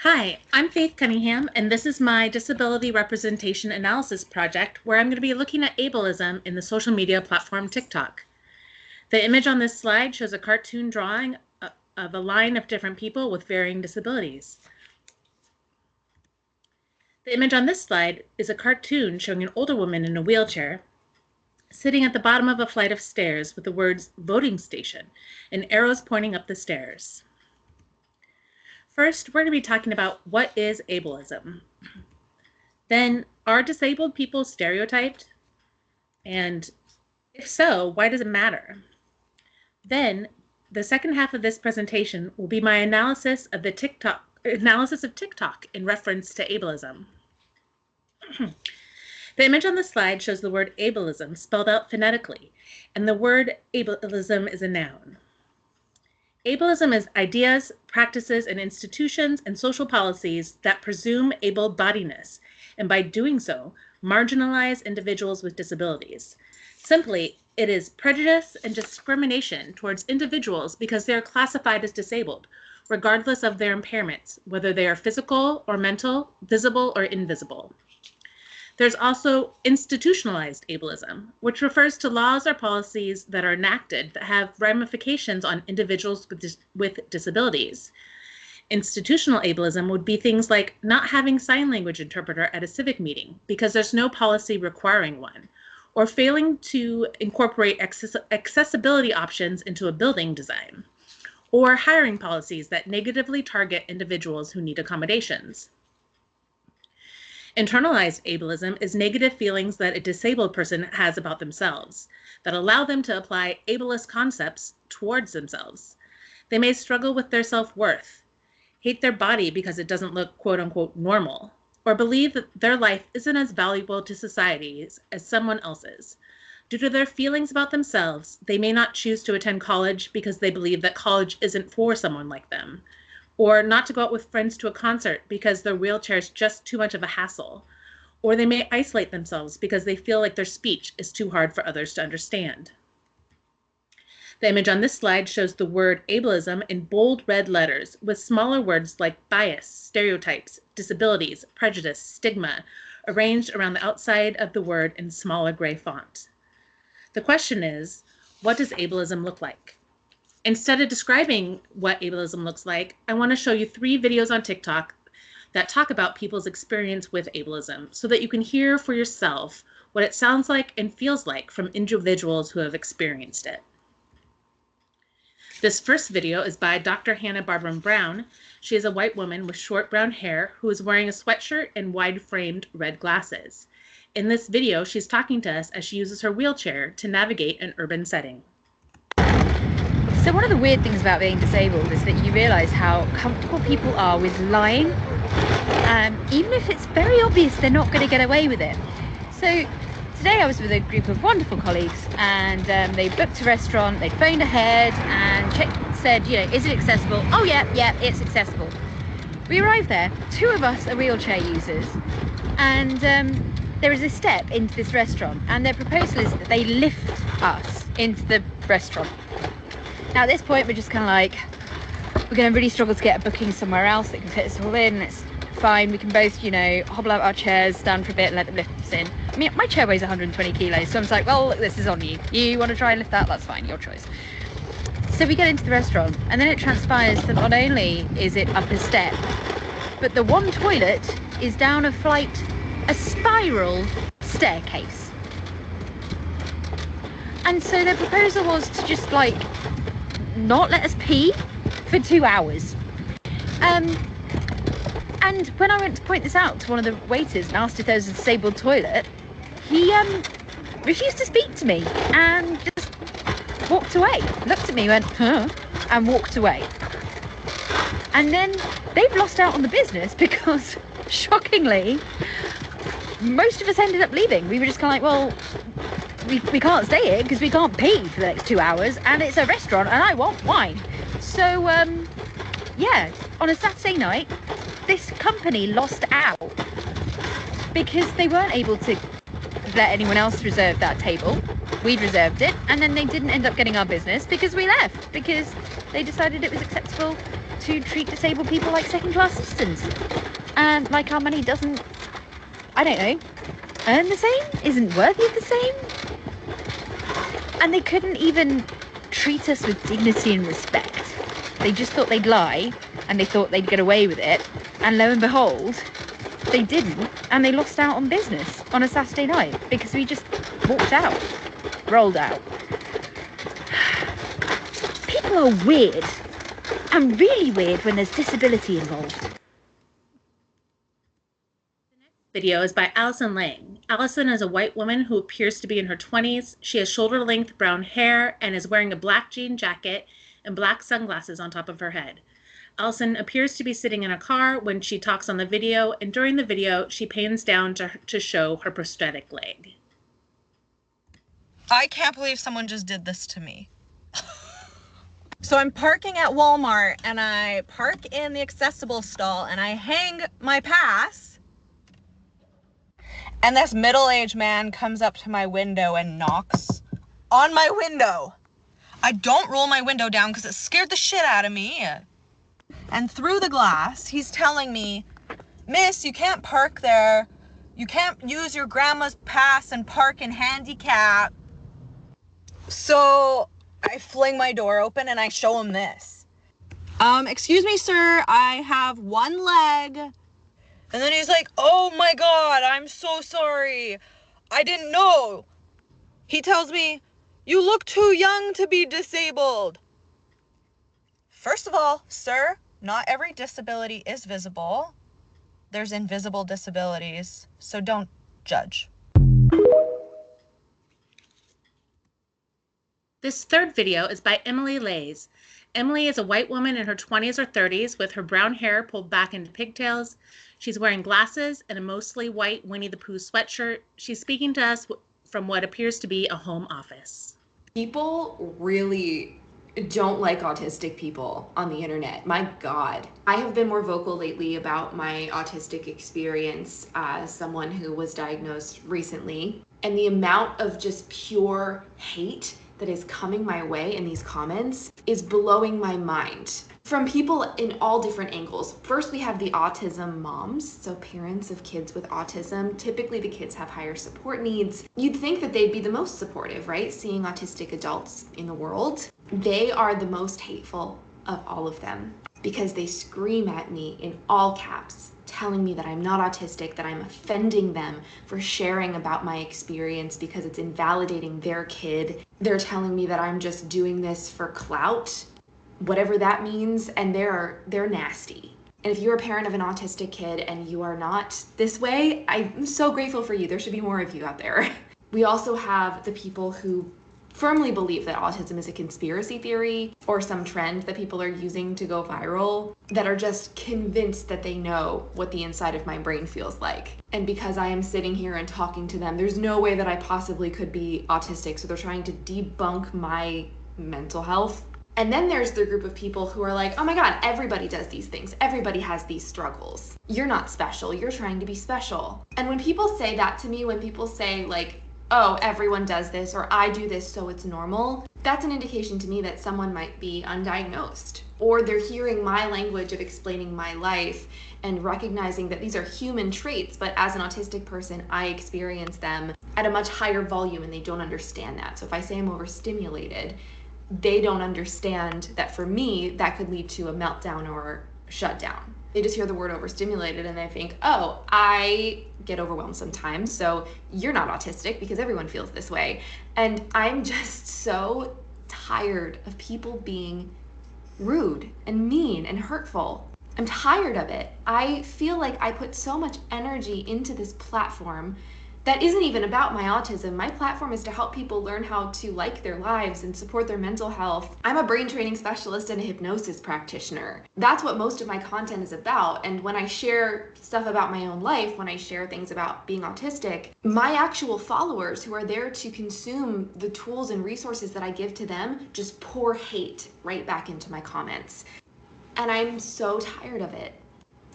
Hi, I'm Faith Cunningham, and this is my Disability Representation Analysis project where I'm going to be looking at ableism in the social media platform TikTok. The image on this slide shows a cartoon drawing of a line of different people with varying disabilities. The image on this slide is a cartoon showing an older woman in a wheelchair sitting at the bottom of a flight of stairs with the words voting station and arrows pointing up the stairs. First, we're going to be talking about what is ableism. Then, are disabled people stereotyped? And if so, why does it matter? Then, the second half of this presentation will be my analysis of TikTok in reference to ableism. The image on the slide shows the word ableism spelled out phonetically, and the word ableism is a noun. Ableism is ideas, practices, and institutions and social policies that presume able-bodiedness, and by doing so, marginalize individuals with disabilities. Simply, it is prejudice and discrimination towards individuals because they are classified as disabled, regardless of their impairments, whether they are physical or mental, visible or invisible. There's also institutionalized ableism, which refers to laws or policies that are enacted that have ramifications on individuals with disabilities. Institutional ableism would be things like not having sign language interpreter at a civic meeting because there's no policy requiring one, or failing to incorporate accessibility options into a building design, or hiring policies that negatively target individuals who need accommodations. Internalized ableism is negative feelings that a disabled person has about themselves that allow them to apply ableist concepts towards themselves. They may struggle with their self-worth, hate their body because it doesn't look quote-unquote normal, or believe that their life isn't as valuable to society as someone else's. Due to their feelings about themselves, they may not choose to attend college because they believe that college isn't for someone like them, or not to go out with friends to a concert because their wheelchair is just too much of a hassle, or they may isolate themselves because they feel like their speech is too hard for others to understand. The image on this slide shows the word ableism in bold red letters with smaller words like bias, stereotypes, disabilities, prejudice, stigma, arranged around the outside of the word in smaller gray font. The question is, what does ableism look like? Instead of describing what ableism looks like, I want to show you 3 videos on TikTok that talk about people's experience with ableism so that you can hear for yourself what it sounds like and feels like from individuals who have experienced it. This first video is by Dr. Hannah Barbara Brown. She is a white woman with short brown hair who is wearing a sweatshirt and wide-framed red glasses. In this video, she's talking to us as she uses her wheelchair to navigate an urban setting. So one of the weird things about being disabled is that you realise how comfortable people are with lying, even if it's very obvious they're not going to get away with it. So today I was with a group of wonderful colleagues, and they booked a restaurant, they phoned ahead and said, is it accessible? Oh yeah, it's accessible. We arrived there, 2 of us are wheelchair users, and there is a step into this restaurant, and their proposal is that they lift us into the restaurant. Now at this point we're just kind of like, we're going to really struggle to get a booking somewhere else that can fit us all in. It's fine, we can both, hobble out our chairs, stand for a bit and let them lift us in. I mean, my chair weighs 120 kilos, so I'm just like, well, look, this is on you. You want to try and lift that? That's fine, your choice. So we get into the restaurant, and then it transpires that not only is it up a step, but the one toilet is down a spiral staircase. And so their proposal was to just not let us pee for 2 hours. And when I went to point this out to one of the waiters and asked if there was a disabled toilet, he refused to speak to me and just walked away. Looked at me, went, huh, and walked away. And then they've lost out on the business because, shockingly, most of us ended up leaving. We were just kind of like, well, we can't stay here because we can't pee for the next 2 hours, and it's a restaurant and I want wine. So yeah, on a Saturday night this company lost out because they weren't able to let anyone else reserve that table. We'd reserved it, and then they didn't end up getting our business because we left, because they decided it was acceptable to treat disabled people like second-class citizens. And like our money doesn't, I don't know, earn the same, isn't worthy of the same. And they couldn't even treat us with dignity and respect. They just thought they'd lie, and they thought they'd get away with it. And lo and behold, they didn't, and they lost out on business on a Saturday night because we just walked out, rolled out. People are weird, and really weird when there's disability involved. Video is by Allison Lang. Allison is a white woman who appears to be in her 20s. She has shoulder-length brown hair and is wearing a black jean jacket and black sunglasses on top of her head. Allison appears to be sitting in a car when she talks on the video, and during the video, she pans down to show her prosthetic leg. I can't believe someone just did this to me. So I'm parking at Walmart, and I park in the accessible stall, and I hang my pass. And this middle-aged man comes up to my window and knocks on my window. I don't roll my window down because it scared the shit out of me. And through the glass, he's telling me, "Miss, you can't park there. You can't use your grandma's pass and park in handicap." So I fling my door open and I show him this. "Excuse me, sir, I have one leg." And then he's like, "Oh my God, I'm so sorry. I didn't know." He tells me, "You look too young to be disabled." First of all, sir, not every disability is visible. There's invisible disabilities, so don't judge. This third video is by Emily Lays. Emily is a white woman in her 20s or 30s with her brown hair pulled back into pigtails. She's wearing glasses and a mostly white Winnie the Pooh sweatshirt. She's speaking to us from what appears to be a home office. People really don't like autistic people on the internet. My God. I have been more vocal lately about my autistic experience as someone who was diagnosed recently. And the amount of just pure hate that is coming my way in these comments is blowing my mind. From people in all different angles. First, we have the autism moms, so parents of kids with autism. Typically, the kids have higher support needs. You'd think that they'd be the most supportive, right? Seeing autistic adults in the world. They are the most hateful of all of them because they scream at me in all caps, telling me that I'm not autistic, that I'm offending them for sharing about my experience because it's invalidating their kid. They're telling me that I'm just doing this for clout, whatever that means, and they're nasty. And if you're a parent of an autistic kid and you are not this way, I'm so grateful for you. There should be more of you out there. We also have the people who firmly believe that autism is a conspiracy theory or some trend that people are using to go viral, that are just convinced that they know what the inside of my brain feels like. And because I am sitting here and talking to them, there's no way that I possibly could be autistic. So they're trying to debunk my mental health. And then there's the group of people who are like, "Oh my God, everybody does these things. Everybody has these struggles. You're not special. You're trying to be special." And when people say that to me, when people say like, "Oh, everyone does this," or "I do this, so it's normal," that's an indication to me that someone might be undiagnosed, or they're hearing my language of explaining my life and recognizing that these are human traits, but as an autistic person, I experience them at a much higher volume and they don't understand that. So if I say I'm overstimulated, they don't understand that for me, that could lead to a meltdown or shutdown. They just hear the word overstimulated and they think, "Oh, I get overwhelmed sometimes, so you're not autistic," because everyone feels this way. And I'm just so tired of people being rude and mean and hurtful. I'm tired of it. I feel like I put so much energy into this platform that isn't even about my autism. My platform is to help people learn how to like their lives and support their mental health. I'm a brain training specialist and a hypnosis practitioner. That's what most of my content is about. And when I share stuff about my own life, when I share things about being autistic, my actual followers who are there to consume the tools and resources that I give to them just pour hate right back into my comments. And I'm so tired of it.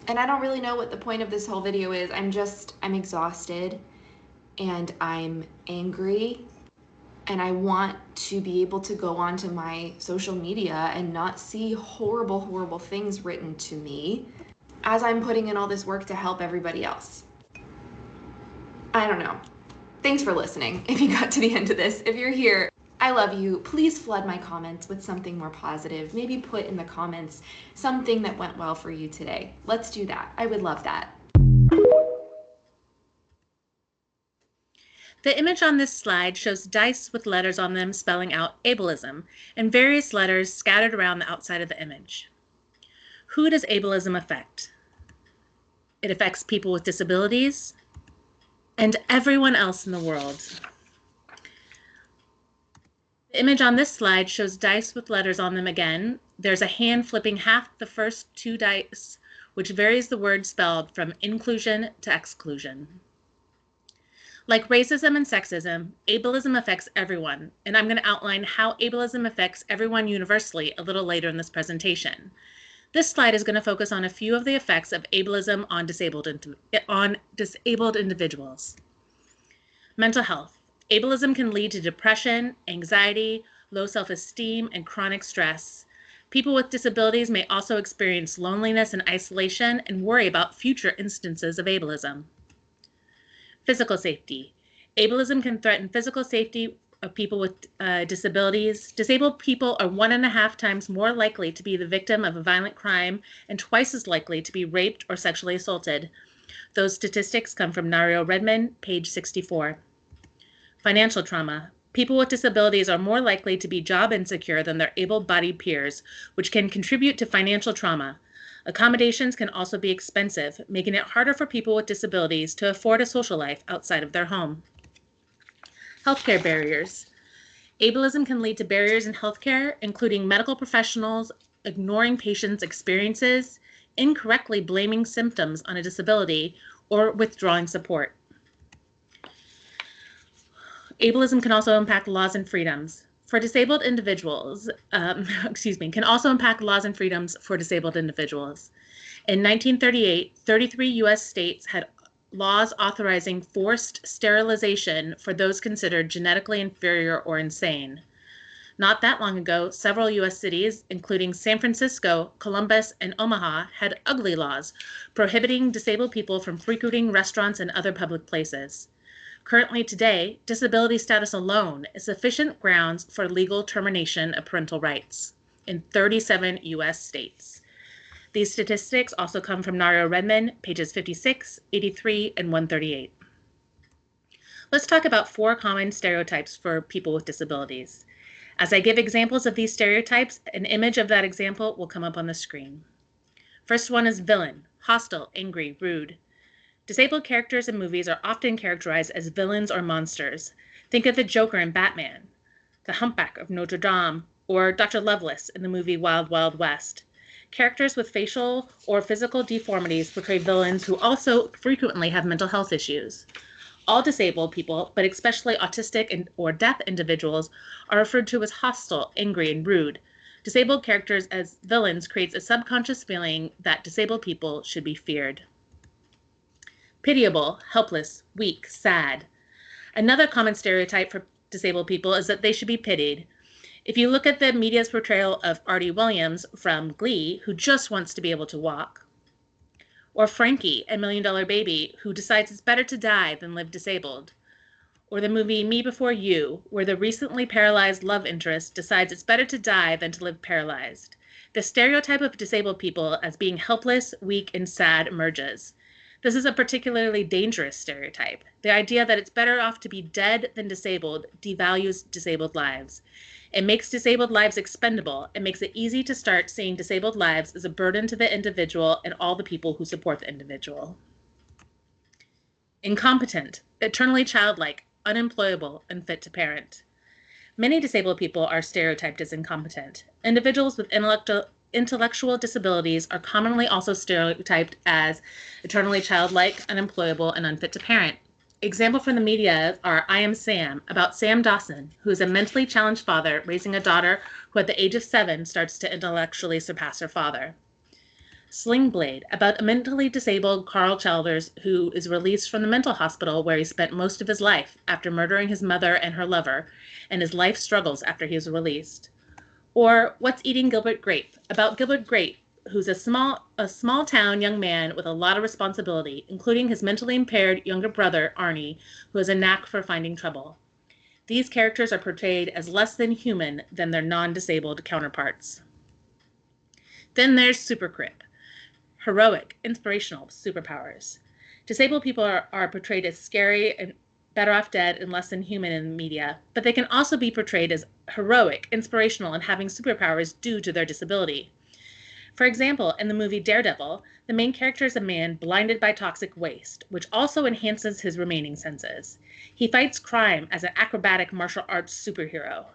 And I don't really know what the point of this whole video is. I'm exhausted. And I'm angry, And I want to be able to go onto my social media and not see horrible, horrible things written to me as I'm putting in all this work to help everybody else. I don't know. Thanks for listening. If you got to the end of this, if you're here, I love you. Please flood my comments with something more positive. Maybe put in the comments something that went well for you today. Let's do that. I would love that. The image on this slide shows dice with letters on them spelling out ableism, and various letters scattered around the outside of the image. Who does ableism affect? It affects people with disabilities and everyone else in the world. The image on this slide shows dice with letters on them again. There's a hand flipping half the first two dice, which varies the word spelled from inclusion to exclusion. Like racism and sexism, ableism affects everyone, and I'm going to outline how ableism affects everyone universally a little later in this presentation. This slide is going to focus on a few of the effects of ableism on disabled individuals. Mental health. Ableism can lead to depression, anxiety, low self-esteem, and chronic stress. People with disabilities may also experience loneliness and isolation and worry about future instances of ableism. Physical safety. Ableism can threaten physical safety of people with disabilities. Disabled people are 1.5 times more likely to be the victim of a violent crime and twice as likely to be raped or sexually assaulted. Those statistics come from Nario Redman, page 64. Financial trauma. People with disabilities are more likely to be job insecure than their able-bodied peers, which can contribute to financial trauma. Accommodations can also be expensive, making it harder for people with disabilities to afford a social life outside of their home. Healthcare barriers. Ableism can lead to barriers in healthcare, including medical professionals ignoring patients' experiences, incorrectly blaming symptoms on a disability, or withdrawing support. Ableism can also impact laws and freedoms for disabled individuals, can also impact laws and freedoms for disabled individuals. In 1938, 33 U.S. states had laws authorizing forced sterilization for those considered genetically inferior or insane. Not that long ago, several U.S. cities, including San Francisco, Columbus, and Omaha, had ugly laws prohibiting disabled people from frequenting restaurants and other public places. Currently today, disability status alone is sufficient grounds for legal termination of parental rights in 37 U.S. states. These statistics also come from Nario Redman, pages 56, 83, and 138. Let's talk about 4 common stereotypes for people with disabilities. As I give examples of these stereotypes, an image of that example will come up on the screen. First one is villain, hostile, angry, rude. Disabled characters in movies are often characterized as villains or monsters. Think of the Joker in Batman, the Humpback of Notre Dame, or Dr. Lovelace in the movie Wild Wild West. Characters with facial or physical deformities portray villains who also frequently have mental health issues. All disabled people, but especially autistic or deaf individuals, are referred to as hostile, angry, and rude. Disabled characters as villains creates a subconscious feeling that disabled people should be feared. Pitiable, helpless, weak, sad. Another common stereotype for disabled people is that they should be pitied. If you look at the media's portrayal of Artie Williams from Glee, who just wants to be able to walk, or Frankie and $1 Million Baby, who decides it's better to die than live disabled, or the movie Me Before You, where the recently paralyzed love interest decides it's better to die than to live paralyzed. The stereotype of disabled people as being helpless, weak, and sad emerges. This is a particularly dangerous stereotype. The idea that it's better off to be dead than disabled devalues disabled lives. It makes disabled lives expendable. It makes it easy to start seeing disabled lives as a burden to the individual and all the people who support the individual. Incompetent, eternally childlike, unemployable, unfit to parent. Many disabled people are stereotyped as incompetent. Individuals with intellectual disabilities are commonly also stereotyped as eternally childlike, unemployable, and unfit to parent. Examples from the media are I Am Sam, about Sam Dawson, who is a mentally challenged father raising a daughter who at the age of 7 starts to intellectually surpass her father. Sling Blade, about a mentally disabled Carl Childers who is released from the mental hospital where he spent most of his life after murdering his mother and her lover, and his life struggles after he is released. Or What's Eating Gilbert Grape, about Gilbert Grape, who's a small town young man with a lot of responsibility, including his mentally impaired younger brother, Arnie, who has a knack for finding trouble. These characters are portrayed as less than human than their non-disabled counterparts. Then there's Super Crip, heroic, inspirational superpowers. Disabled people are portrayed as scary and better off dead and less than human in the media, but they can also be portrayed as heroic, inspirational, and having superpowers due to their disability. For example, in the movie Daredevil, the main character is a man blinded by toxic waste, which also enhances his remaining senses. He fights crime as an acrobatic martial arts superhero.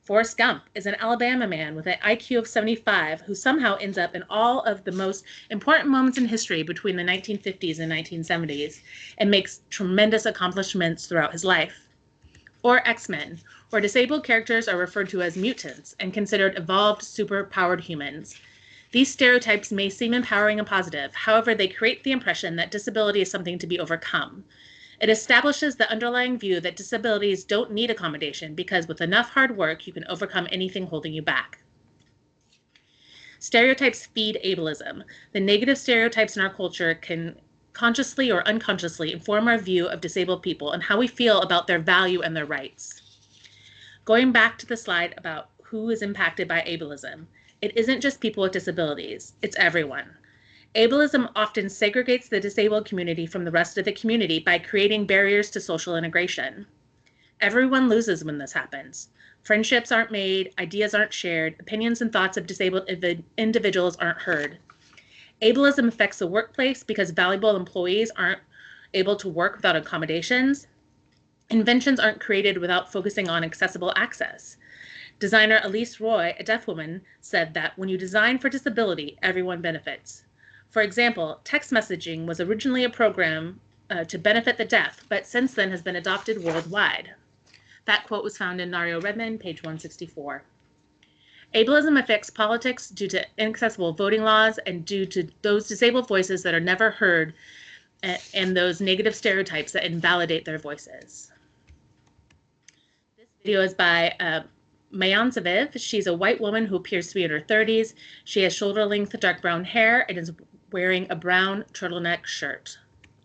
Forrest Gump is an Alabama man with an IQ of 75 who somehow ends up in all of the most important moments in history between the 1950s and 1970s and makes tremendous accomplishments throughout his life. Or X-Men, where disabled characters are referred to as mutants and considered evolved, super-powered humans. These stereotypes may seem empowering and positive, however, they create the impression that disability is something to be overcome. It establishes the underlying view that disabilities don't need accommodation because with enough hard work, you can overcome anything holding you back. Stereotypes feed ableism. The negative stereotypes in our culture can consciously or unconsciously inform our view of disabled people and how we feel about their value and their rights. Going back to the slide about who is impacted by ableism, it isn't just people with disabilities, it's everyone. Ableism often segregates the disabled community from the rest of the community by creating barriers to social integration. Everyone loses when this happens. Friendships aren't made, ideas aren't shared, opinions and thoughts of disabled individuals aren't heard. Ableism affects the workplace because valuable employees aren't able to work without accommodations. Inventions aren't created without focusing on accessible access. Designer Elise Roy, a deaf woman, said that when you design for disability, everyone benefits. For example, text messaging was originally a program to benefit the deaf, but since then has been adopted worldwide. That quote was found in Nario Redmond, page 164. Ableism affects politics due to inaccessible voting laws and due to those disabled voices that are never heard and those negative stereotypes that invalidate their voices. This video is by Mayan Zaviv. She's a white woman who appears to be in her 30s. She has shoulder-length dark brown hair and is wearing a brown turtleneck shirt.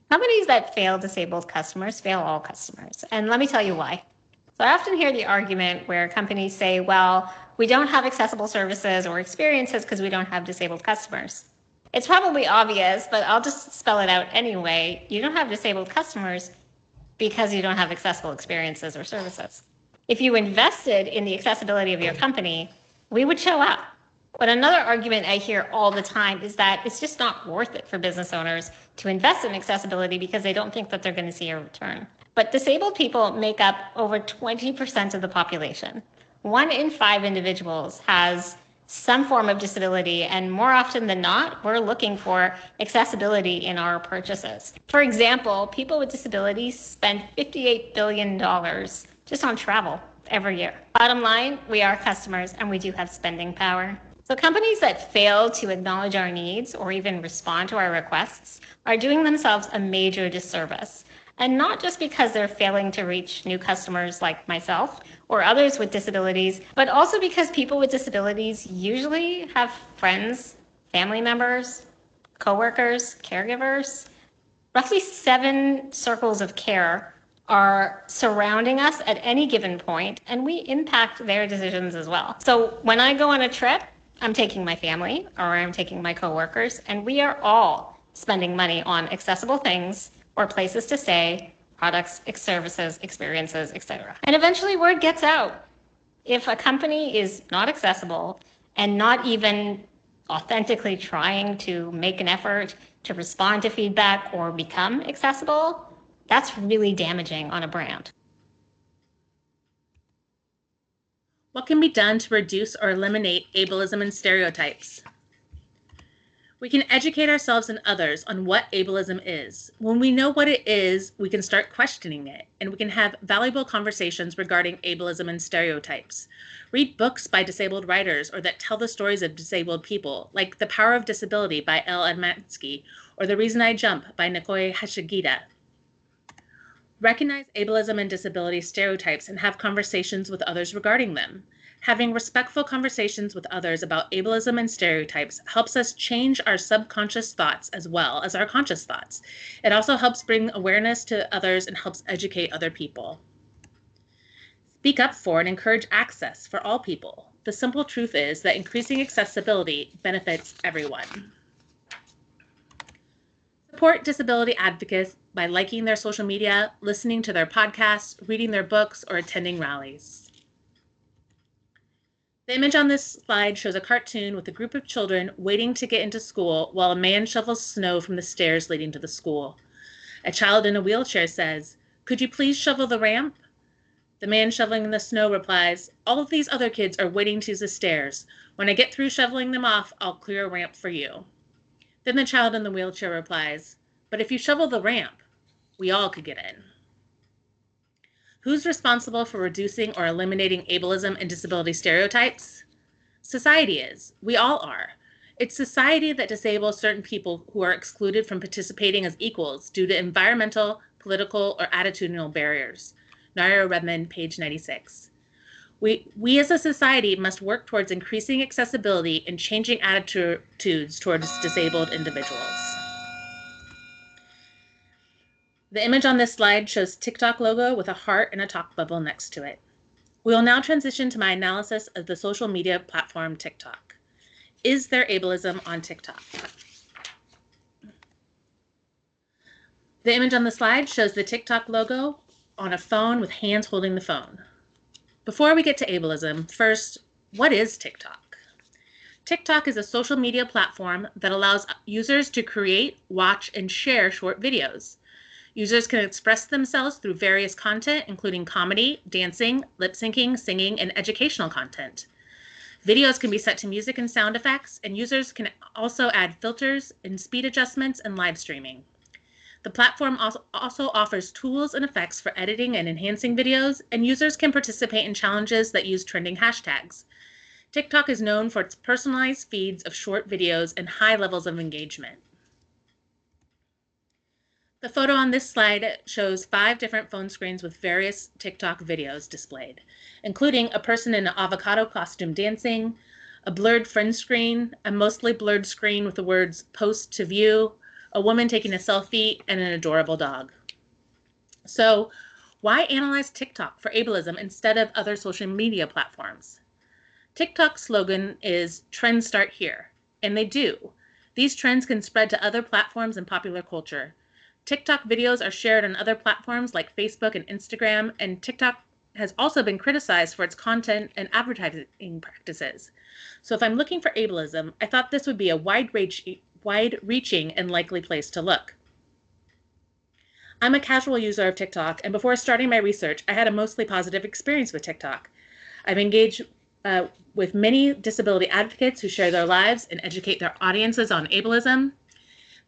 Companies that fail disabled customers fail all customers. And let me tell you why. So I often hear the argument where companies say, well, we don't have accessible services or experiences because we don't have disabled customers. It's probably obvious, but I'll just spell it out anyway. You don't have disabled customers because you don't have accessible experiences or services. If you invested in the accessibility of your company, we would show up. But another argument I hear all the time is that it's just not worth it for business owners to invest in accessibility because they don't think that they're going to see a return. But disabled people make up over 20% of the population. 1 in 5 individuals has some form of disability, and more often than not, we're looking for accessibility in our purchases. For example, people with disabilities spend $58 billion just on travel every year. Bottom line, we are customers and we do have spending power. So companies that fail to acknowledge our needs or even respond to our requests are doing themselves a major disservice. And not just because they're failing to reach new customers like myself or others with disabilities, but also because people with disabilities usually have friends, family members, coworkers, caregivers. Roughly 7 circles of care are surrounding us at any given point, and we impact their decisions as well. So when I go on a trip, I'm taking my family or I'm taking my coworkers, and we are all spending money on accessible things or places to stay, products, services, experiences, etc. And eventually word gets out. If a company is not accessible and not even authentically trying to make an effort to respond to feedback or become accessible, that's really damaging on a brand. What can be done to reduce or eliminate ableism and stereotypes? We can educate ourselves and others on what ableism is. When we know what it is, we can start questioning it, and we can have valuable conversations regarding ableism and stereotypes. Read books by disabled writers or that tell the stories of disabled people, like The Power of Disability by Elle Admansky or The Reason I Jump by Nikoi Hashigita. Recognize ableism and disability stereotypes and have conversations with others regarding them. Having respectful conversations with others about ableism and stereotypes helps us change our subconscious thoughts as well as our conscious thoughts. It also helps bring awareness to others and helps educate other people. Speak up for and encourage access for all people. The simple truth is that increasing accessibility benefits everyone. Support disability advocates by liking their social media, listening to their podcasts, reading their books, or attending rallies. The image on this slide shows a cartoon with a group of children waiting to get into school while a man shovels snow from the stairs leading to the school. A child in a wheelchair says, "Could you please shovel the ramp?" The man shoveling the snow replies, "All of these other kids are waiting to use the stairs. When I get through shoveling them off, I'll clear a ramp for you." Then the child in the wheelchair replies, "But if you shovel the ramp, we all could get in." Who's responsible for reducing or eliminating ableism and disability stereotypes? Society is. We all are. It's society that disables certain people who are excluded from participating as equals due to environmental, political, or attitudinal barriers. Naira Redmond, page 96. We as a society must work towards increasing accessibility and changing attitudes towards disabled individuals. The image on this slide shows TikTok logo with a heart and a talk bubble next to it. We will now transition to my analysis of the social media platform TikTok. Is there ableism on TikTok? The image on the slide shows the TikTok logo on a phone with hands holding the phone. Before we get to ableism, first, what is TikTok? TikTok is a social media platform that allows users to create, watch, and share short videos. Users can express themselves through various content, including comedy, dancing, lip syncing, singing, and educational content. Videos can be set to music and sound effects, and users can also add filters and speed adjustments and live streaming. The platform also offers tools and effects for editing and enhancing videos, and users can participate in challenges that use trending hashtags. TikTok is known for its personalized feeds of short videos and high levels of engagement. The photo on this slide shows 5 different phone screens with various TikTok videos displayed, including a person in an avocado costume dancing, a blurred friend screen, a mostly blurred screen with the words "post to view," a woman taking a selfie, and an adorable dog. So, why analyze TikTok for ableism instead of other social media platforms? TikTok's slogan is "Trends start here," and they do. These trends can spread to other platforms and popular culture. TikTok videos are shared on other platforms like Facebook and Instagram, and TikTok has also been criticized for its content and advertising practices. So if I'm looking for ableism, I thought this would be a wide-reaching and likely place to look. I'm a casual user of TikTok, and before starting my research, I had a mostly positive experience with TikTok. I've engaged with many disability advocates who share their lives and educate their audiences on ableism.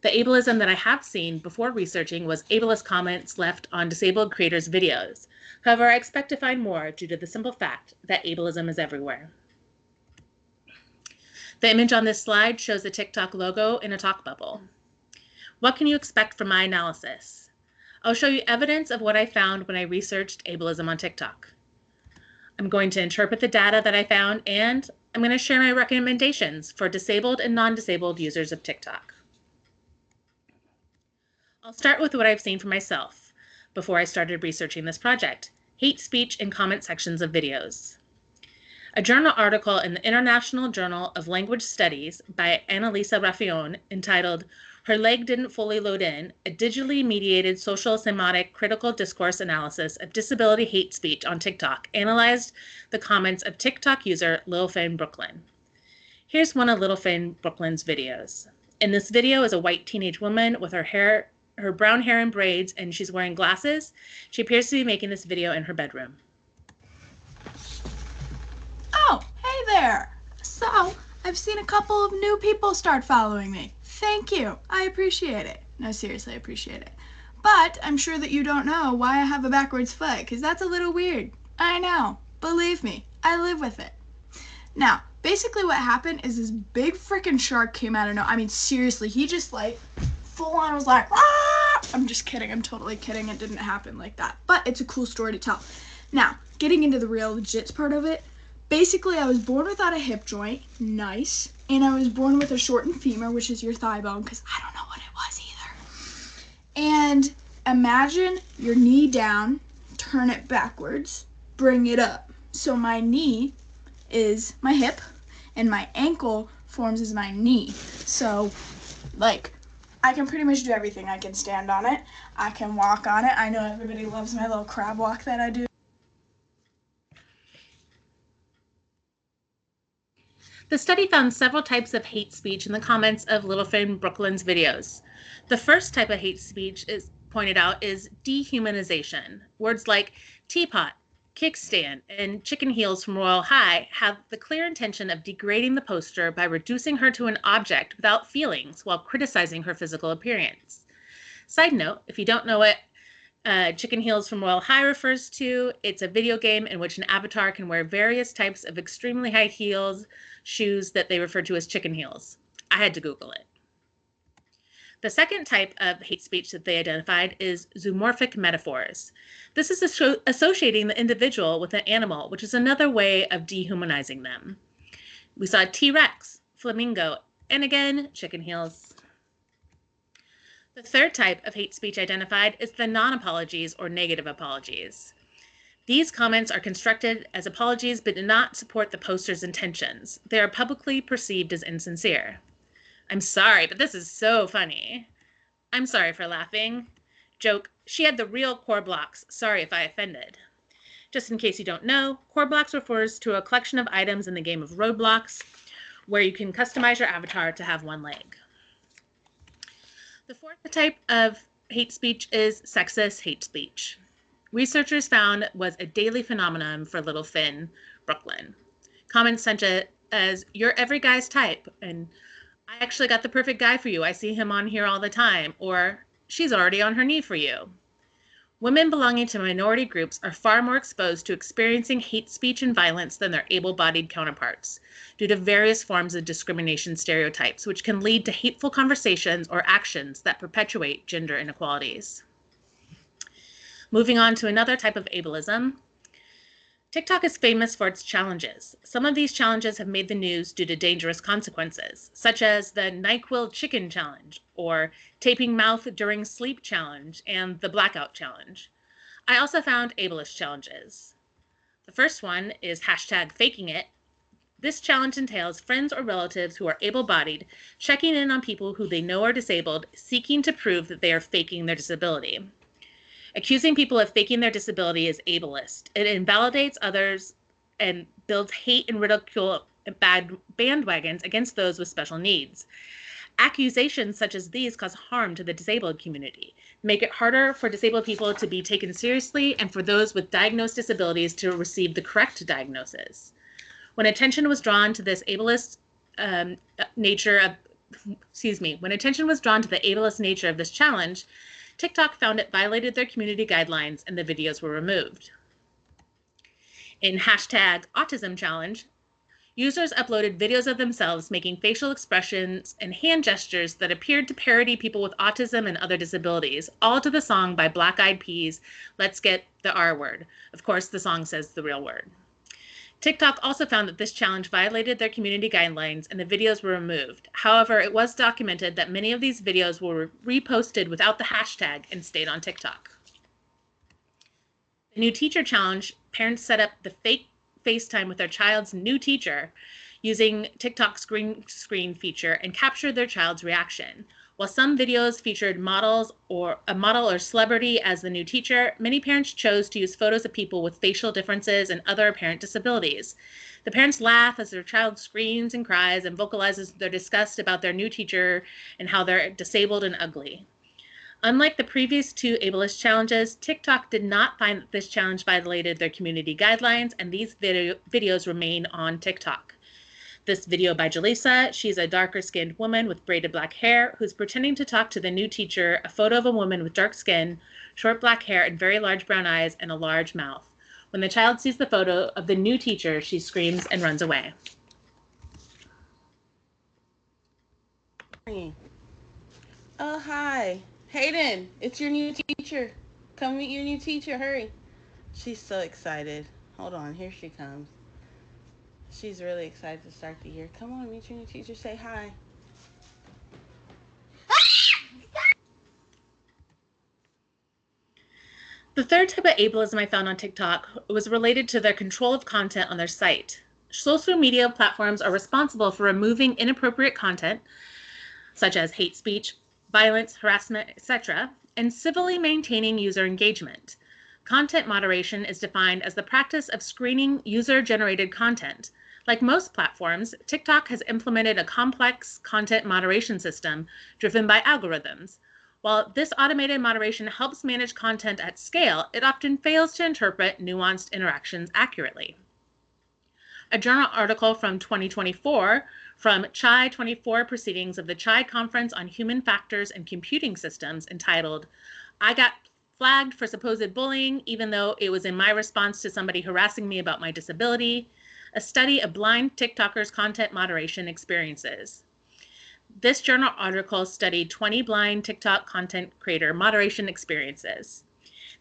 The ableism that I have seen before researching was ableist comments left on disabled creators' videos. However, I expect to find more due to the simple fact that ableism is everywhere. The image on this slide shows the TikTok logo in a talk bubble. What can you expect from my analysis? I'll show you evidence of what I found when I researched ableism on TikTok. I'm going to interpret the data that I found, and I'm going to share my recommendations for disabled and non-disabled users of TikTok. I'll start with what I've seen for myself before I started researching this project: hate speech in comment sections of videos. A journal article in the International Journal of Language Studies by Annalisa Raffione entitled "Her Leg Didn't Fully Load In, a digitally mediated social semantic critical discourse analysis of disability hate speech on TikTok" analyzed the comments of TikTok user Lil Finn Brooklyn. Here's one of Lil Finn Brooklyn's videos. In this video is a white teenage woman with her brown hair in braids, and she's wearing glasses. She appears to be making this video in her bedroom. Oh, hey there. So, I've seen a couple of new people start following me. Thank you. I appreciate it. No, seriously, I appreciate it. But I'm sure that you don't know why I have a backwards foot, because that's a little weird. I know. Believe me, I live with it. Now, basically what happened is this big freaking shark came out of nowhere. I mean, seriously, he just like full on was like, ah! I'm just kidding. I'm totally kidding. It didn't happen like that. But it's a cool story to tell. Now, getting into the real legit part of it, basically I was born without a hip joint. Nice. And I was born with a shortened femur, which is your thigh bone, because I don't know what it was either. And imagine your knee down, turn it backwards, bring it up. So my knee is my hip, and my ankle forms as my knee. So, like, I can pretty much do everything. I can stand on it. I can walk on it. I know everybody loves my little crab walk that I do. The study found several types of hate speech in the comments of Little Friend Brooklyn's videos. The first type of hate speech is pointed out is dehumanization. Words like teapot, kickstand, and chicken heels from Royal High have the clear intention of degrading the poster by reducing her to an object without feelings while criticizing her physical appearance. Side note, if you don't know what Chicken Heels from Royal High refers to, it's a video game in which an avatar can wear various types of extremely high heels, shoes that they refer to as chicken heels. I had to Google it. The second type of hate speech that they identified is zoomorphic metaphors. This is associating the individual with an animal, which is another way of dehumanizing them. We saw T-Rex, flamingo, and again, chicken heels. The third type of hate speech identified is the non-apologies or negative apologies. These comments are constructed as apologies but do not support the poster's intentions. They are publicly perceived as insincere. I'm sorry, but this is so funny. I'm sorry for laughing. Joke, she had the real core blocks. Sorry if I offended. Just in case you don't know, core blocks refers to a collection of items in the game of Roblox where you can customize your avatar to have one leg. The fourth type of hate speech is sexist hate speech. Researchers found was a daily phenomenon for Little Finn, Brooklyn. Comments such as, "You're every guy's type," and "I actually got the perfect guy for you. I see him on here all the time," or "She's already on her knee for you." Women belonging to minority groups are far more exposed to experiencing hate speech and violence than their able-bodied counterparts, due to various forms of discrimination stereotypes, which can lead to hateful conversations or actions that perpetuate gender inequalities. Moving on to another type of ableism, TikTok is famous for its challenges. Some of these challenges have made the news due to dangerous consequences, such as the NyQuil Chicken Challenge, or Taping Mouth During Sleep Challenge, and the Blackout Challenge. I also found ableist challenges. The first one is #FakingIt. This challenge entails friends or relatives who are able-bodied checking in on people who they know are disabled, seeking to prove that they are faking their disability. Accusing people of faking their disability is ableist. It invalidates others and builds hate and ridicule and bad bandwagons against those with special needs. Accusations such as these cause harm to the disabled community, make it harder for disabled people to be taken seriously and for those with diagnosed disabilities to receive the correct diagnosis. When attention was drawn to this ableist nature of this challenge, TikTok found it violated their community guidelines and the videos were removed. In #Autism Challenge, users uploaded videos of themselves making facial expressions and hand gestures that appeared to parody people with autism and other disabilities, all to the song by Black Eyed Peas, "Let's Get the R Word." Of course, the song says the real word. TikTok also found that this challenge violated their community guidelines and the videos were removed. However, it was documented that many of these videos were reposted without the hashtag and stayed on TikTok. The New Teacher Challenge, parents set up the fake FaceTime with their child's new teacher using TikTok's green screen feature and captured their child's reaction. While some videos featured models or a model or celebrity as the new teacher, many parents chose to use photos of people with facial differences and other apparent disabilities. The parents laugh as their child screams and cries and vocalizes their disgust about their new teacher and how they're disabled and ugly. Unlike the previous two ableist challenges, TikTok did not find that this challenge violated their community guidelines, and these videos remain on TikTok. this video by Jaleesa. She's a darker skinned woman with braided black hair who's pretending to talk to the new teacher, a photo of a woman with dark skin, short black hair, and very large brown eyes and a large mouth. When the child sees the photo of the new teacher, she screams and runs away. Oh, hi. Hayden, it's your new teacher. Come meet your new teacher, hurry. She's so excited. Hold on, here she comes. She's really excited to start the year. Come on, meet your new teacher, say hi. The third type of ableism I found on TikTok was related to their control of content on their site. Social media platforms are responsible for removing inappropriate content, such as hate speech, violence, harassment, etc., and civilly maintaining user engagement. Content moderation is defined as the practice of screening user-generated content. Like most platforms, TikTok has implemented a complex content moderation system driven by algorithms. While this automated moderation helps manage content at scale, it often fails to interpret nuanced interactions accurately. A journal article from 2024 from CHI 24 Proceedings of the CHI Conference on Human Factors and Computing Systems entitled, "I Got Flagged for Supposed Bullying Even Though It Was in My Response to Somebody Harassing Me About My Disability," a study of blind TikTokers' content moderation experiences. This journal article studied 20 blind TikTok content creator moderation experiences.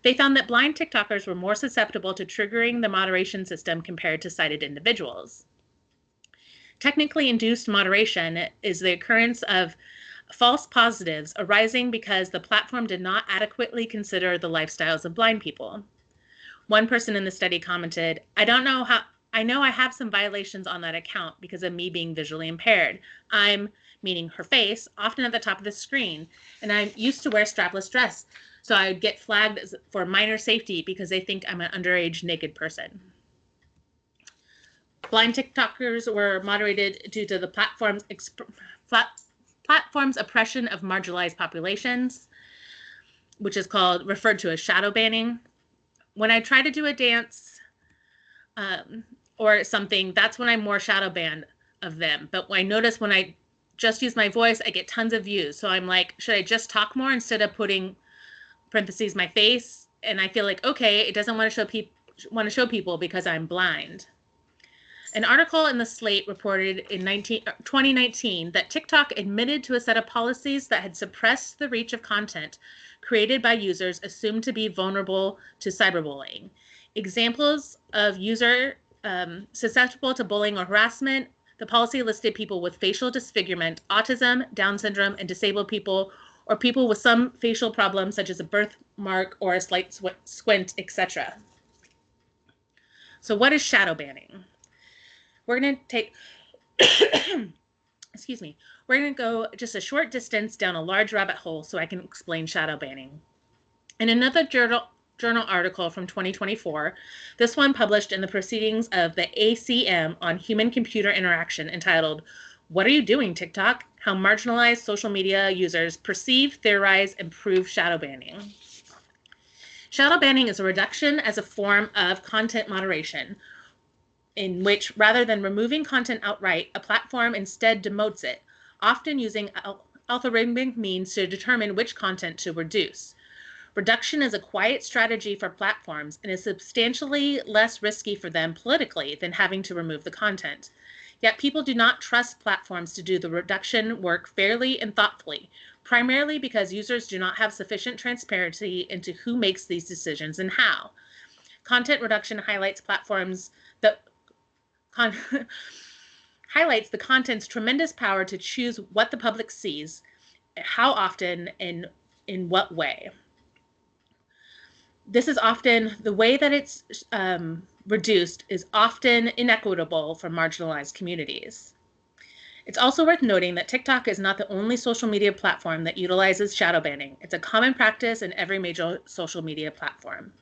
They found that blind TikTokers were more susceptible to triggering the moderation system compared to sighted individuals. Technically induced moderation is the occurrence of false positives arising because the platform did not adequately consider the lifestyles of blind people. One person in the study commented, I know I have some violations on that account because of me being visually impaired. I'm," meaning her face, "often at the top of the screen, and I used to wear strapless dress, so I would get flagged for minor safety because they think I'm an underage naked person." Blind TikTokers were moderated due to the platform's oppression of marginalized populations, which is referred to as shadow banning. When I try to do a dance or something, that's when I'm more shadow banned of them. But I notice when I just use my voice, I get tons of views. So I'm like, should I just talk more instead of putting parentheses my face? And I feel like, okay, it doesn't want to show people because I'm blind. An article in the Slate reported in 2019 that TikTok admitted to a set of policies that had suppressed the reach of content created by users assumed to be vulnerable to cyberbullying. Examples of user susceptible to bullying or harassment: the policy listed people with facial disfigurement, autism, Down syndrome, and disabled people, or people with some facial problems such as a birthmark or a slight squint, etc. So what is shadow banning? We're going to take, excuse me, we're going to go just a short distance down a large rabbit hole so I can explain shadow banning. In another journal article from 2024, this one published in the Proceedings of the ACM on Human-Computer Interaction, entitled, "What Are You Doing, TikTok? How Marginalized Social Media Users Perceive, Theorize, and Prove Shadow Banning." Shadow banning is a reduction as a form of content moderation, in which, rather than removing content outright, a platform instead demotes it, often using algorithmic means to determine which content to reduce. Reduction is a quiet strategy for platforms and is substantially less risky for them politically than having to remove the content. Yet people do not trust platforms to do the reduction work fairly and thoughtfully, primarily because users do not have sufficient transparency into who makes these decisions and how. Content reduction highlights highlights the content's tremendous power to choose what the public sees, how often, and in what way. This is often, the way that it's reduced is often inequitable for marginalized communities. It's also worth noting that TikTok is not the only social media platform that utilizes shadow banning. It's a common practice in every major social media platform.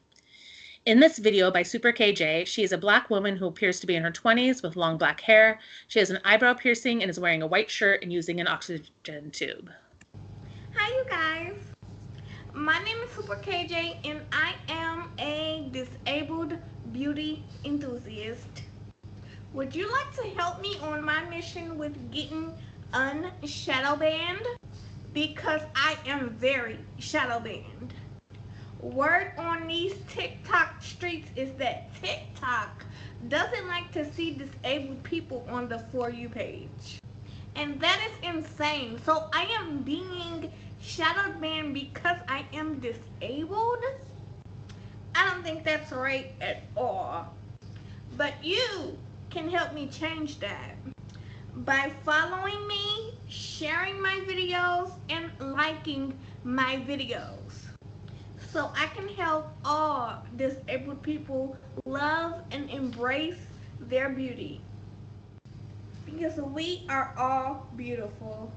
In this video by Super KJ, she is a Black woman who appears to be in her 20s with long black hair. She has an eyebrow piercing and is wearing a white shirt and using an oxygen tube. Hi, you guys. My name is Super KJ and I am a disabled beauty enthusiast. Would you like to help me on my mission with getting unshadow banned? Because I am very shadow banned. Word on these TikTok streets is that TikTok doesn't like to see disabled people on the For You page. And that is insane. So I am being shadow banned because I am disabled? I don't think that's right at all. But you can help me change that by following me, sharing my videos, and liking my videos. So I can help all disabled people love and embrace their beauty. Because we are all beautiful.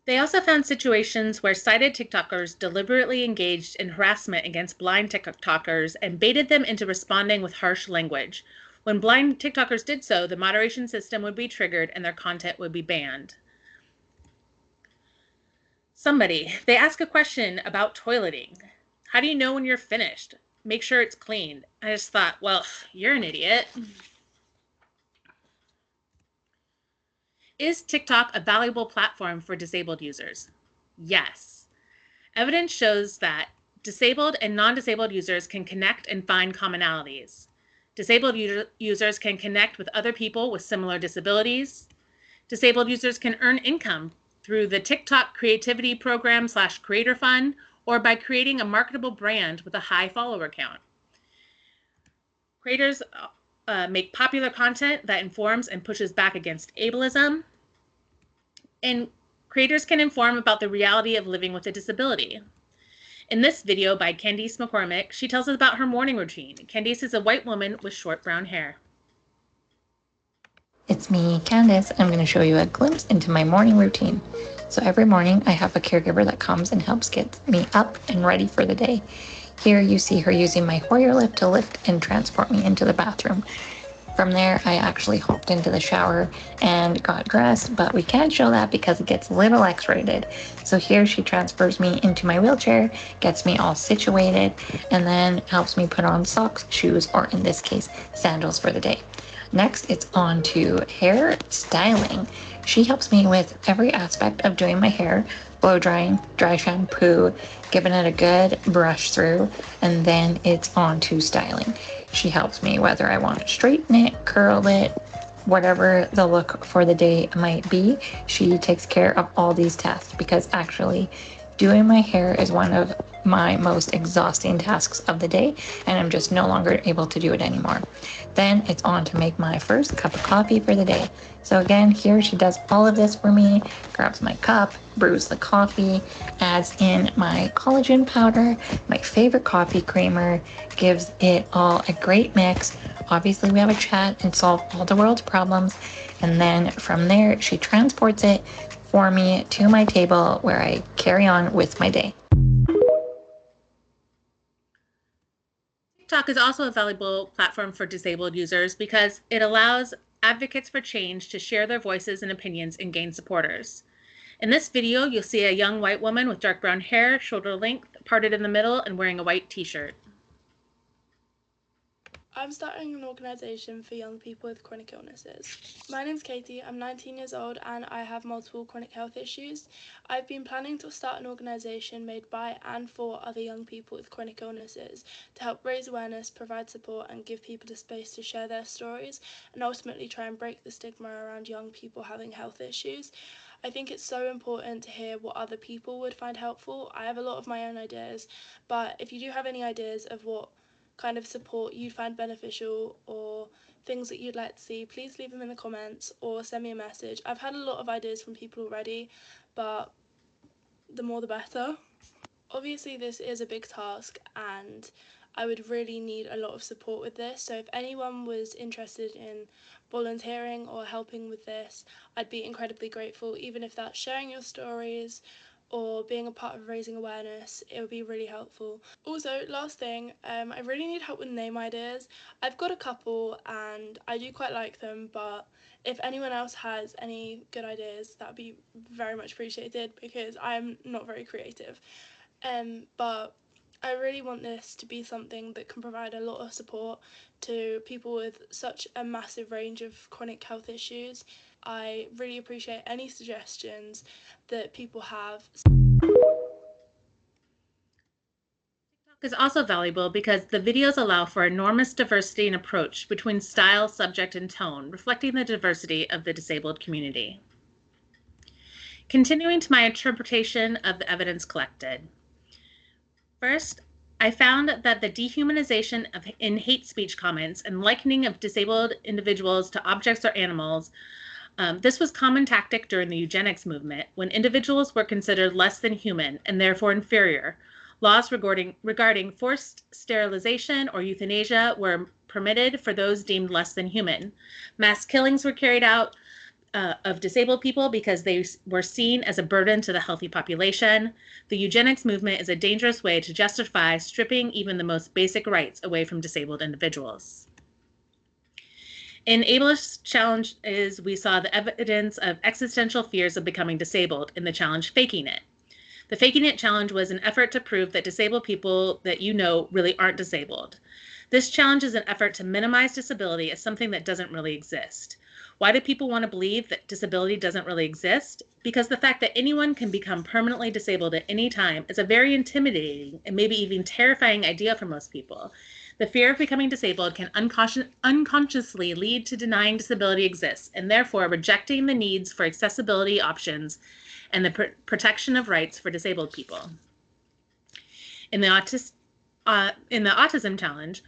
They also found situations where sighted TikTokers deliberately engaged in harassment against blind TikTokers and baited them into responding with harsh language. When blind TikTokers did so, the moderation system would be triggered and their content would be banned. They ask a question about toileting. How do you know when you're finished? Make sure it's clean. I just thought, well, you're an idiot. Is TikTok a valuable platform for disabled users? Yes. Evidence shows that disabled and non-disabled users can connect and find commonalities. Disabled users can connect with other people with similar disabilities. Disabled users can earn income through the TikTok Creativity Program / Creator Fund or by creating a marketable brand with a high follower count. Creators make popular content that informs and pushes back against ableism. And creators can inform about the reality of living with a disability. In this video by Candice McCormick, she tells us about her morning routine. Candice is a white woman with short brown hair. It's me, Candice. I'm going to show you a glimpse into my morning routine. So every morning I have a caregiver that comes and helps get me up and ready for the day. Here you see her using my Hoyer lift to lift and transport me into the bathroom. From there, I actually hopped into the shower and got dressed, but we can't show that because it gets a little X-rated. So here she transfers me into my wheelchair, gets me all situated, and then helps me put on socks, shoes, or in this case, sandals for the day. Next, it's on to hair styling. She helps me with every aspect of doing my hair, blow drying, dry shampoo, giving it a good brush through, and then it's on to styling. She helps me whether I want to straighten it, curl it, whatever the look for the day might be. She takes care of all these tasks because actually doing my hair is one of my most exhausting tasks of the day, and I'm just no longer able to do it anymore. Then it's on to make my first cup of coffee for the day. So again, here she does all of this for me, grabs my cup, brews the coffee, adds in my collagen powder, my favorite coffee creamer, gives it all a great mix. Obviously, we have a chat and solve all the world's problems. And then from there, she transports it for me to my table where I carry on with my day. TikTok is also a valuable platform for disabled users because it allows advocates for change to share their voices and opinions and gain supporters. In this video, you'll see a young white woman with dark brown hair, shoulder length, parted in the middle, and wearing a white t-shirt. I'm starting an organisation for young people with chronic illnesses. My name's Katie, I'm 19 years old and I have multiple chronic health issues. I've been planning to start an organisation made by and for other young people with chronic illnesses to help raise awareness, provide support and give people the space to share their stories and ultimately try and break the stigma around young people having health issues. I think it's so important to hear what other people would find helpful. I have a lot of my own ideas, but if you do have any ideas of what kind of support you'd find beneficial or things that you'd like to see, please leave them in the comments or send me a message. I've had a lot of ideas from people already, but the more the better. Obviously this is a big task and I would really need a lot of support with this, so if anyone was interested in volunteering or helping with this, I'd be incredibly grateful, even if that's sharing your stories or being a part of raising awareness. It would be really helpful. Also, last thing, I really need help with name ideas. I've got a couple and I do quite like them, but if anyone else has any good ideas, that would be very much appreciated because I'm not very creative. But I really want this to be something that can provide a lot of support to people with such a massive range of chronic health issues. I really appreciate any suggestions that people have. Is also valuable because the videos allow for enormous diversity in approach between style, subject, and tone, reflecting the diversity of the disabled community. Continuing to my interpretation of the evidence collected. First, I found that the dehumanization in hate speech comments and likening of disabled individuals to objects or animals, this was common tactic during the eugenics movement when individuals were considered less than human and therefore inferior. Laws regarding forced sterilization or euthanasia were permitted for those deemed less than human. Mass killings were carried out of disabled people because they were seen as a burden to the healthy population. The eugenics movement is a dangerous way to justify stripping even the most basic rights away from disabled individuals. In ableist challenges, we saw the evidence of existential fears of becoming disabled in the challenge Faking It. The Faking It challenge was an effort to prove that disabled people that you know really aren't disabled. This challenge is an effort to minimize disability as something that doesn't really exist. Why do people want to believe that disability doesn't really exist? Because the fact that anyone can become permanently disabled at any time is a very intimidating and maybe even terrifying idea for most people. The fear of becoming disabled can unconsciously lead to denying disability exists and therefore rejecting the needs for accessibility options and the protection of rights for disabled people. In the autism challenge,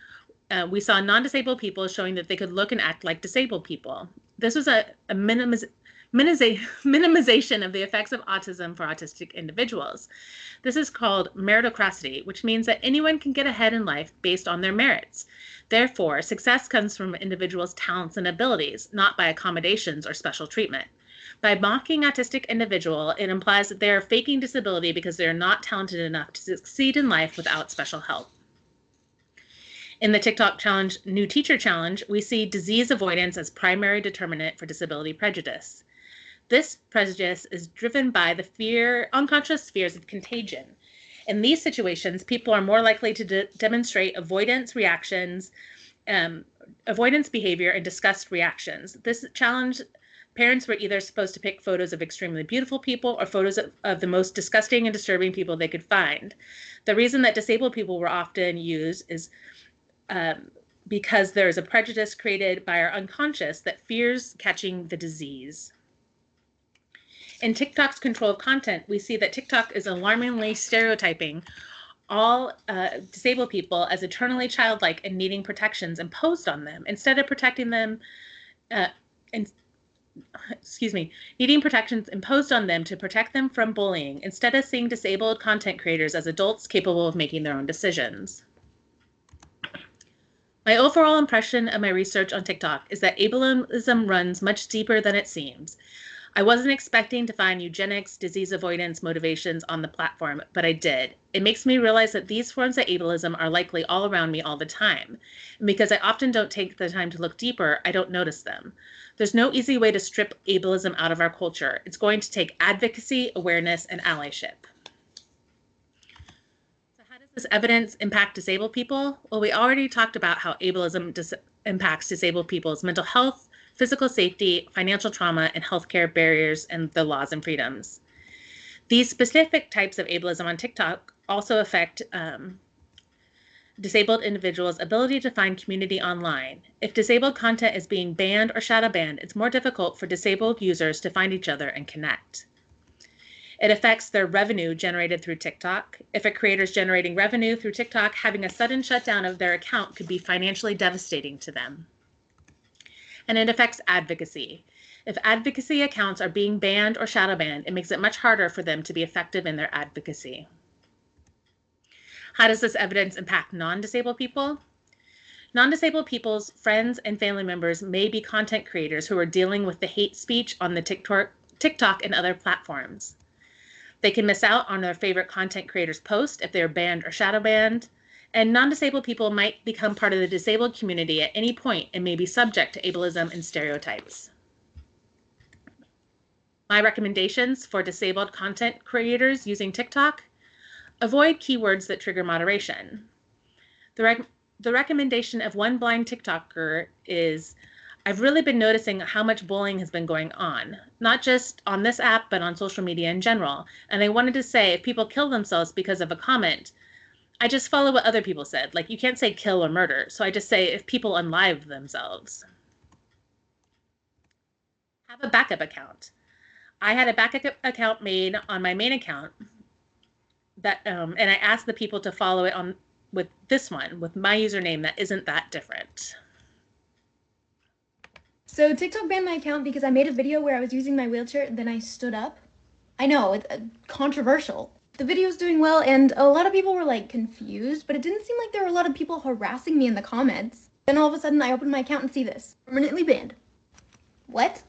we saw non-disabled people showing that they could look and act like disabled people. This was a minimization of the effects of autism for autistic individuals. This is called meritocracy, which means that anyone can get ahead in life based on their merits. Therefore, success comes from individuals' talents and abilities, not by accommodations or special treatment. By mocking autistic individual, it implies that they are faking disability because they are not talented enough to succeed in life without special help. In the TikTok challenge, New Teacher Challenge, we see disease avoidance as primary determinant for disability prejudice. This prejudice is driven by the unconscious fears of contagion. In these situations, people are more likely to demonstrate avoidance reactions, avoidance behavior, and disgust reactions. This challenge, parents were either supposed to pick photos of extremely beautiful people or photos of the most disgusting and disturbing people they could find. The reason that disabled people were often used is because there is a prejudice created by our unconscious that fears catching the disease. In TikTok's control of content, we see that TikTok is alarmingly stereotyping all disabled people as eternally childlike and needing protections imposed on them instead of protecting them needing protections imposed on them to protect them from bullying, instead of seeing disabled content creators as adults capable of making their own decisions. My overall impression of my research on TikTok is that ableism runs much deeper than it seems. I wasn't expecting to find eugenics, disease avoidance motivations on the platform, but I did. It makes me realize that these forms of ableism are likely all around me all the time. And because I often don't take the time to look deeper, I don't notice them. There's no easy way to strip ableism out of our culture. It's going to take advocacy, awareness, and allyship. So how does this evidence impact disabled people? Well, we already talked about how ableism impacts disabled people's mental health, physical safety, financial trauma, and healthcare barriers, and the laws and freedoms. These specific types of ableism on TikTok also affect disabled individuals' ability to find community online. If disabled content is being banned or shadow banned, it's more difficult for disabled users to find each other and connect. It affects their revenue generated through TikTok. If a creator is generating revenue through TikTok, having a sudden shutdown of their account could be financially devastating to them. And it affects advocacy. If advocacy accounts are being banned or shadow banned, it makes it much harder for them to be effective in their advocacy. How does this evidence impact non-disabled people? Non-disabled people's friends and family members may be content creators who are dealing with the hate speech on the TikTok and other platforms. They can miss out on their favorite content creators' post if they're banned or shadow banned. And non-disabled people might become part of the disabled community at any point and may be subject to ableism and stereotypes. My recommendations for disabled content creators using TikTok: Avoid keywords that trigger moderation. The recommendation of one blind TikToker is, I've really been noticing how much bullying has been going on, not just on this app, but on social media in general. And I wanted to say, if people kill themselves because of a comment, I just follow what other people said. Like, you can't say kill or murder. So I just say, if people unlive themselves. Have a backup account. I had a backup account made on my main account that, and I asked the people to follow it on with this one, with my username that isn't that different. So TikTok banned my account because I made a video where I was using my wheelchair, then I stood up. I know, it's controversial. The video's doing well, and a lot of people were like confused, but it didn't seem like there were a lot of people harassing me in the comments. Then all of a sudden I opened my account and see this, permanently banned. What?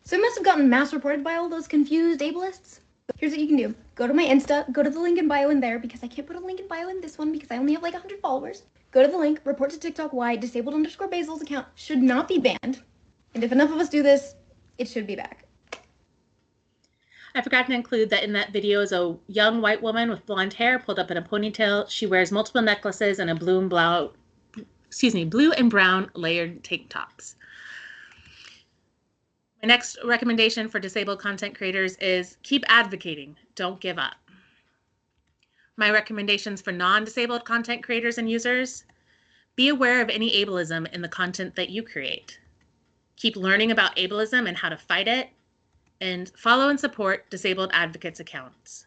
So I must have gotten mass reported by all those confused ableists. Here's what you can do. Go to my Insta, go to the link in bio in there, because I can't put a link in bio in this one because I only have like 100 followers. Go to the link, report to TikTok why disabled_Basil's account should not be banned. And if enough of us do this, it should be back. I forgot to include that in that video is a young white woman with blonde hair pulled up in a ponytail. She wears multiple necklaces and a blue and brown layered tank tops. My next recommendation for disabled content creators is keep advocating, don't give up. My recommendations for non-disabled content creators and users: be aware of any ableism in the content that you create. Keep learning about ableism and how to fight it, and follow and support disabled advocates' accounts.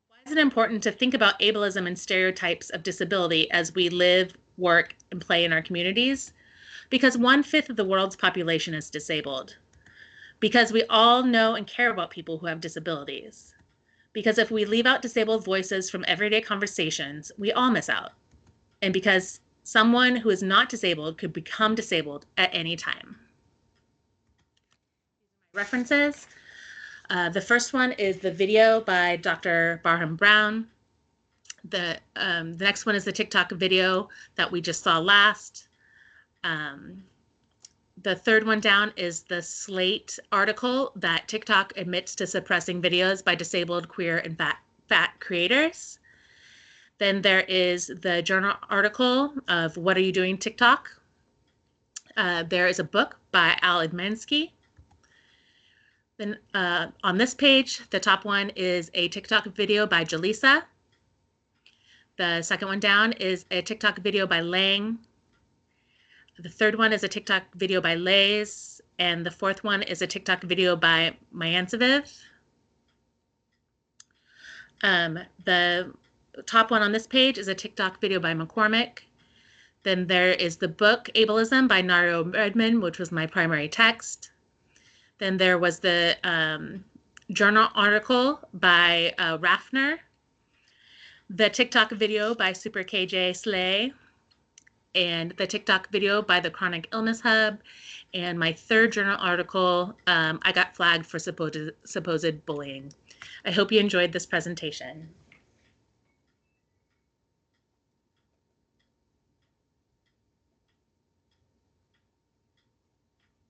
Why is it important to think about ableism and stereotypes of disability as we live, work, and play in our communities? Because 1/5 of the world's population is disabled. Because we all know and care about people who have disabilities. Because if we leave out disabled voices from everyday conversations, we all miss out. And because someone who is not disabled could become disabled at any time. References. The first one is the video by Dr. Barham Brown. The next one is the TikTok video that we just saw last. The third one down is the Slate article that TikTok admits to suppressing videos by disabled, queer, and fat creators. Then there is the journal article of What Are You Doing, TikTok? There is a book by Al Edmansky. Then on this page, the top one is a TikTok video by Jaleesa. The second one down is a TikTok video by Lang. The third one is a TikTok video by Lays. And the fourth one is a TikTok video by Mayanceviv. The top one on this page is a TikTok video by McCormick. Then there is the book Ableism by Nario Redman, which was my primary text. Then there was the journal article by Raffner, the TikTok video by Super KJ Slay, and the TikTok video by the Chronic Illness Hub, and my third journal article, I got flagged for supposed bullying. I hope you enjoyed this presentation.